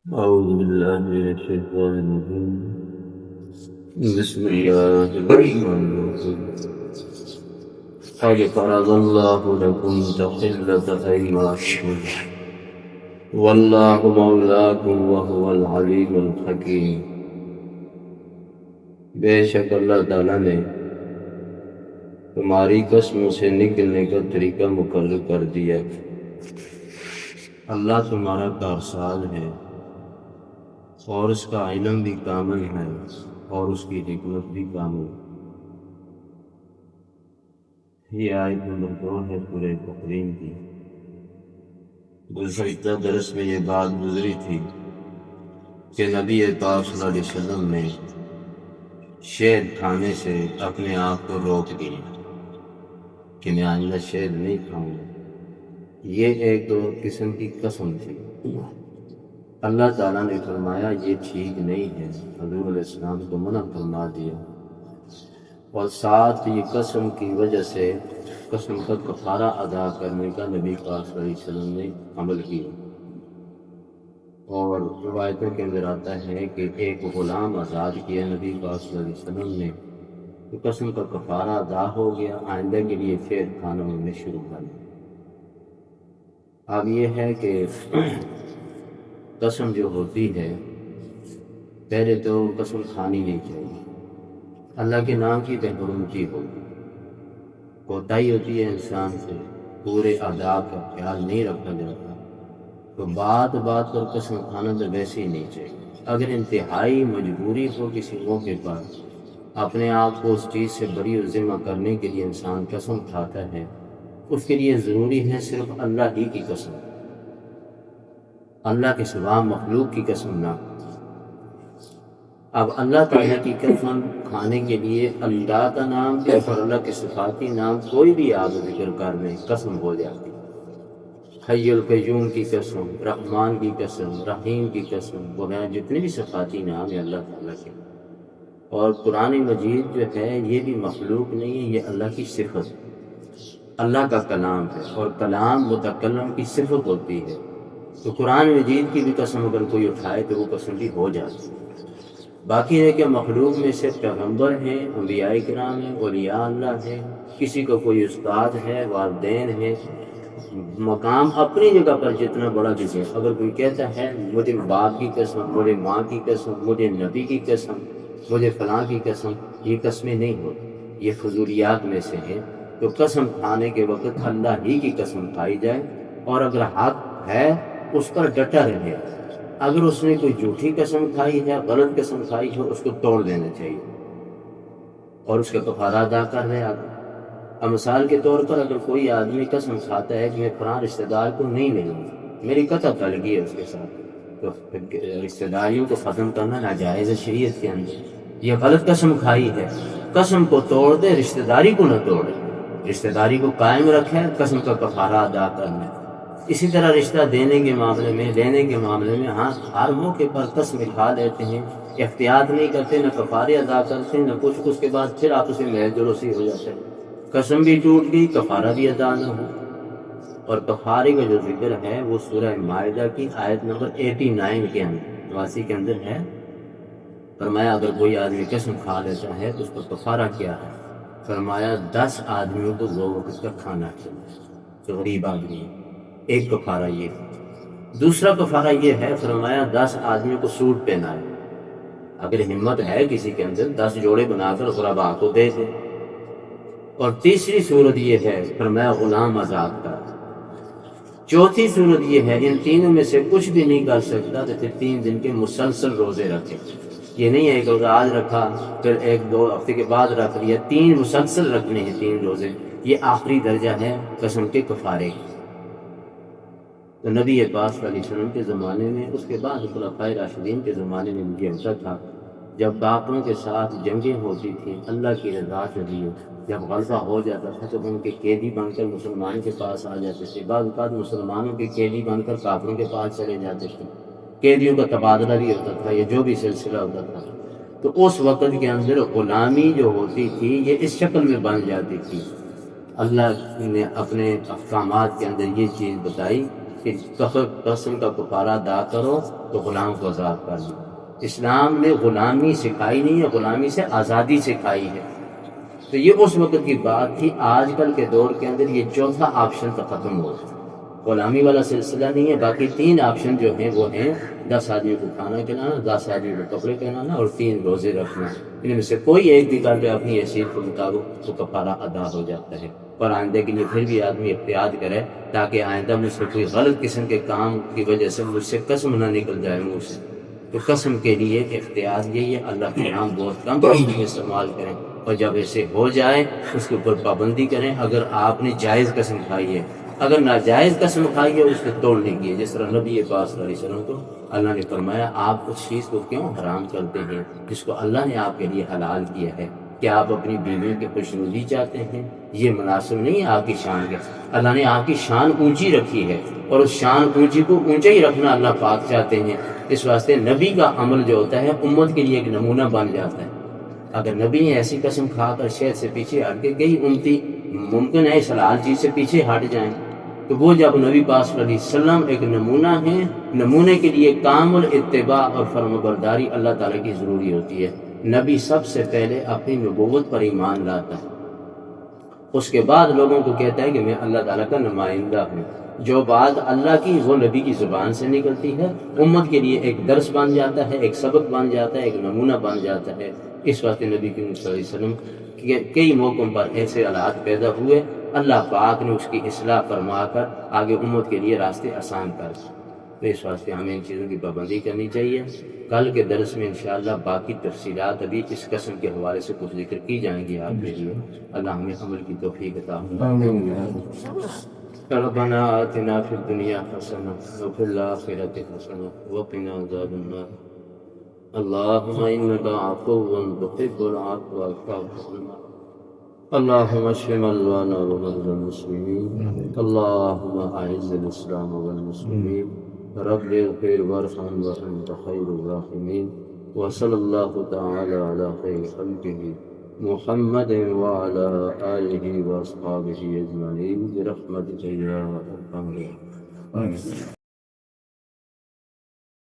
أعوذ بالله من الشيطان الرجيم. بسم الله الرحمن الرحيم. قد فرض الله لكم تحلة أيمانكم والله مولاكم وهو العليم الحكيم. بے شک اللہ تعالیٰ نے تمہاری قسموں سے نکلنے کا طریقہ مقرر کر دیا. اللہ تمہارا کارساز ہے اور اس کا علم بھی کامل ہے اور اس کی حکمت بھی کامل. یہ آیت نمبر 2 ہے سورہ تحریم کی. گزشتہ درس میں یہ بات گزری تھی کہ نبی پاک صلی اللہ علیہ وسلم نے شہد کھانے سے اپنے آپ کو روک دیا کہ میں آئندہ شہد نہیں کھاؤں گا. یہ ایک قسم کی قسم تھی. اللہ تعالیٰ نے فرمایا یہ ٹھیک نہیں ہے، حضور علیہ السلام کو منع فرما دیا، اور ساتھ یہ قسم کی وجہ سے قسم کا کفارہ ادا کرنے کا نبی پاک صلی اللہ علیہ وسلم نے عمل کیا. اور روایتوں کے اندر آتا ہے کہ ایک غلام آزاد کیا نبی پاک صلی اللہ علیہ وسلم نے، تو قسم کا کفارہ ادا ہو گیا. آئندہ کے لیے شہد کھانا انہوں نے شروع کر دیا. اب یہ ہے کہ قسم جو ہوتی ہے، پہلے تو قسم کھانی نہیں چاہیے. اللہ کے نام کی بےحرمتی ہوگی، کوتاہی ہوتی ہے انسان سے، پورے آداب کا خیال نہیں رکھا جاتا، تو بات پر قسم کھانا تو ویسے ہی نہیں چاہیے. اگر انتہائی مجبوری ہو کسی موقع پر اپنے آپ کو اس چیز سے بری و ذمہ کرنے کے لیے انسان قسم کھاتا ہے، اس کے لیے ضروری ہے صرف اللہ ہی کی قسم، اللہ کے سوا مخلوق کی قسم نہ. اب اللہ تعالیٰ کی قسم کھانے کے لیے اللہ کا نام اور اللہ کے صفاتی نام کوئی بھی آپ ذکر کر میں قسم ہو جاتی. حی القیوم کی قسم، رحمان کی قسم، رحیم کی قسم، وغیرہ جتنے بھی صفاتی نام ہیں اللہ تعالیٰ کے. اور قرآن مجید جو ہے یہ بھی مخلوق نہیں ہے، یہ اللہ کی صفت، اللہ کا کلام ہے، اور کلام متکلم کی صفت ہوتی ہے. تو قرآن مجید کی بھی قسم اگر کوئی اٹھائے تو وہ قسم بھی ہو جاتی ہے. باقی ہے کہ مخلوق میں سے پیغمبر ہیں، انبیاء کرام ہیں، اولیاء اللہ ہیں، کسی کو کوئی استاد ہے، والدین ہیں، مقام اپنی جگہ پر جتنا بڑا جگہ. اگر کوئی کہتا ہے مجھے باپ کی قسم، مجھے ماں کی قسم، مجھے نبی کی قسم، مجھے فلاں کی قسم، یہ قسمیں نہیں ہوتی، یہ فضولیات میں سے ہیں. تو قسم کھانے کے وقت اللہ ہی کی قسم کھائی جائے، اور اگر حق ہے اس پر ڈٹا رہے. اگر اس نے کوئی جھوٹی قسم کھائی ہے، غلط قسم کھائی ہے، اس کو توڑ دینا چاہیے اور اس کا کفارہ ادا کر رہے. اب مثال کے طور پر اگر کوئی آدمی قسم کھاتا ہے کہ میں فلاں رشتہ دار کو نہیں ملوں گا، میری قطع تعلقی ہے اس کے ساتھ، تو رشتہ داریوں کو ختم کرنا ناجائز ہے شریعت کے اندر. یہ غلط قسم کھائی ہے، قسم کو توڑ دے، رشتہ داری کو نہ توڑے، رشتہ داری کو قائم رکھے، قسم کا کفارہ ادا کرنا. اسی طرح رشتہ دینے کے معاملے میں، لینے کے معاملے میں، ہاں ہر موقع پر قسم کھا لیتے ہیں، احتیاط نہیں کرتے، نہ کفارے ادا کرتے، نہ کچھ. اس کے بعد پھر آپس میں محض جلوسی ہو جاتا ہے، قسم بھی ٹوٹ گئی، کفارہ بھی ادا نہ ہو. اور کفارے کا جو ذکر ہے وہ سورہ مائدہ کی آیت نمبر 89 کے اندر 89 کے اندر ہے. فرمایا اگر کوئی آدمی قسم کھا لیتا ہے تو اس کا کفارہ کیا ہے؟ فرمایا 10 آدمیوں کو 2 وقت کا کھانا چاہیے جو غریب آدمی ہے. ایک کفارہ یہ ہے. دوسرا کفارہ یہ ہے، فرمایا 10 آدمیوں کو سوٹ پہنائے. اگر ہمت ہے کسی کے اندر 10 جوڑے بنا کر غرباء کو دے دے. اور تیسری صورت یہ ہے، فرمایا غلام آزاد کر. چوتھی صورت یہ ہے ان تینوں میں سے کچھ بھی نہیں کر سکتا تو پھر 3 دن کے مسلسل روزے رکھے. یہ نہیں ہے ایک روزہ آج رکھا پھر 1-2 ہفتے کے بعد رکھ لیا، 3 مسلسل رکھنے ہیں 3 روزے. یہ آخری درجہ ہے قسم کے کفارے. تو نبی پاک صلی اللہ علیہ وسلم کے زمانے میں، اس کے بعد خلفائے راشدین کے زمانے میں یہ ہوتا تھا، جب کافروں کے ساتھ جنگیں ہوتی تھیں اللہ کی رضا کے لیے، جب غلبہ ہو جاتا تھا تو ان کے قیدی بن کر مسلمان کے پاس آ جاتے تھے. بعض اوقات مسلمانوں کے قیدی بن کر کافروں کے پاس چلے جاتے تھے. قیدیوں کا تبادلہ بھی ہوتا تھا، یہ جو بھی سلسلہ ہوتا تھا. تو اس وقت کے اندر غلامی جو ہوتی تھی یہ اس شکل میں بن جاتی تھی. اللہ نے اپنے احکامات کے اندر یہ چیز بتائی کہ قسم کا کفارہ ادا کرو تو غلام کو آزاد کر دو۔ اسلام میں غلامی سکھائی نہیں ہے، غلامی سے آزادی سکھائی ہے۔ تو یہ اس وقت کی بات تھی، آج کل کے دور کے اندر یہ چوتھا آپشن تو ختم ہو گیا، غلامی والا سلسلہ نہیں ہے۔ باقی 3 آپشن جو ہیں وہ ہیں 10 آدمی کو کھانا کھلانا، 10 آدمی کو کپڑے پہنانا اور 3 روزے رکھنا۔ ان میں سے کوئی ایک بھی کر لے اپنی حیثیت کے مطابق تو کفارہ ادا ہو جاتا ہے۔ پر آئندہ کے لیے پھر بھی آدمی احتیاط کرے تاکہ آئندہ مجھ سے کوئی غلط قسم کے کام کی وجہ سے مجھ سے قسم نہ نکل جائے منہ سے۔ تو قسم کے لیے احتیاط یہی ہے، اللہ کے نام بہت کم استعمال کریں، اور جب ایسے ہو جائے اس کے اوپر پابندی کریں۔ اگر آپ نے جائز قسم کھائی ہے، اگر ناجائز قسم کھائی ہے اس کو توڑنے کی ہے، جس طرح نبی پاک صلی اللہ علیہ وسلم کو اللہ نے فرمایا آپ اس چیز کو کیوں حرام کرتے ہیں جس کو اللہ نے آپ کے لیے حلال کیا ہے؟ کیا آپ اپنی بیویوں کی خوشنودی چاہتے ہیں؟ یہ مناسب نہیں ہے آپ کی شان کے۔ اللہ نے آپ کی شان اونچی رکھی ہے، اور اس شان اونچی کو اونچا ہی رکھنا اللہ پاک چاہتے ہیں۔ اس واسطے نبی کا عمل جو ہوتا ہے امت کے لیے ایک نمونہ بن جاتا ہے۔ اگر نبی نے ایسی قسم کھا کر شہد سے پیچھے ہٹ کے کئی امتی ممکن ہے اس حلال چیز سے پیچھے ہٹ جائیں، تو وہ جب نبی پاک صلی اللہ علیہ وسلم ایک نمونہ ہے، نمونے کے لیے کامل اتباع اور فرمانبرداری اللہ تعالیٰ کی ضروری ہوتی ہے۔ نبی سب سے پہلے اپنی نبوت پر ایمان لاتا ہے، اس کے بعد لوگوں کو کہتا ہے کہ میں اللہ تعالیٰ کا نمائندہ ہوں۔ جو بات اللہ کی وہ نبی کی زبان سے نکلتی ہے، امت کے لیے ایک درس بن جاتا ہے، ایک سبق بن جاتا ہے، ایک نمونہ بن جاتا ہے۔ اس واسطے نبی کریم صلی اللہ علیہ وسلم کے کئی موقعوں پر ایسے حالات پیدا ہوئے، اللہ پاک نے اس کی اصلاح فرما کر آگے امت کے لیے راستے آسان کر دیے۔ تو اس واسطے ہمیں ان چیزوں کی پابندی کرنی چاہیے۔ کل کے درس میں انشاءاللہ باقی تفصیلات ابھی اس قسم کے حوالے سے کچھ ذکر کی جائیں گی آپ کے لیے۔ اللہ ہمیں عمل کی توفیق عطا فرمائے۔ ربنا آتنا فی الدنیا حسنہ وفی الآخرۃ حسنہ وقنا عذاب النار۔ اللہم انک عفو تحب العفو فاعف عنا۔ اللہم اشف مرضانا ومرضى المسلمین۔ اللہم اعز الاسلام والمسلمین۔ رب اغفر وارحم وانت خیر الراحمین۔ وصلی اللہ تعالی علی خیر خلقہ محمد وعلى آلہ واصحابہ اجمعین برحمتک یا ارحم الراحمین۔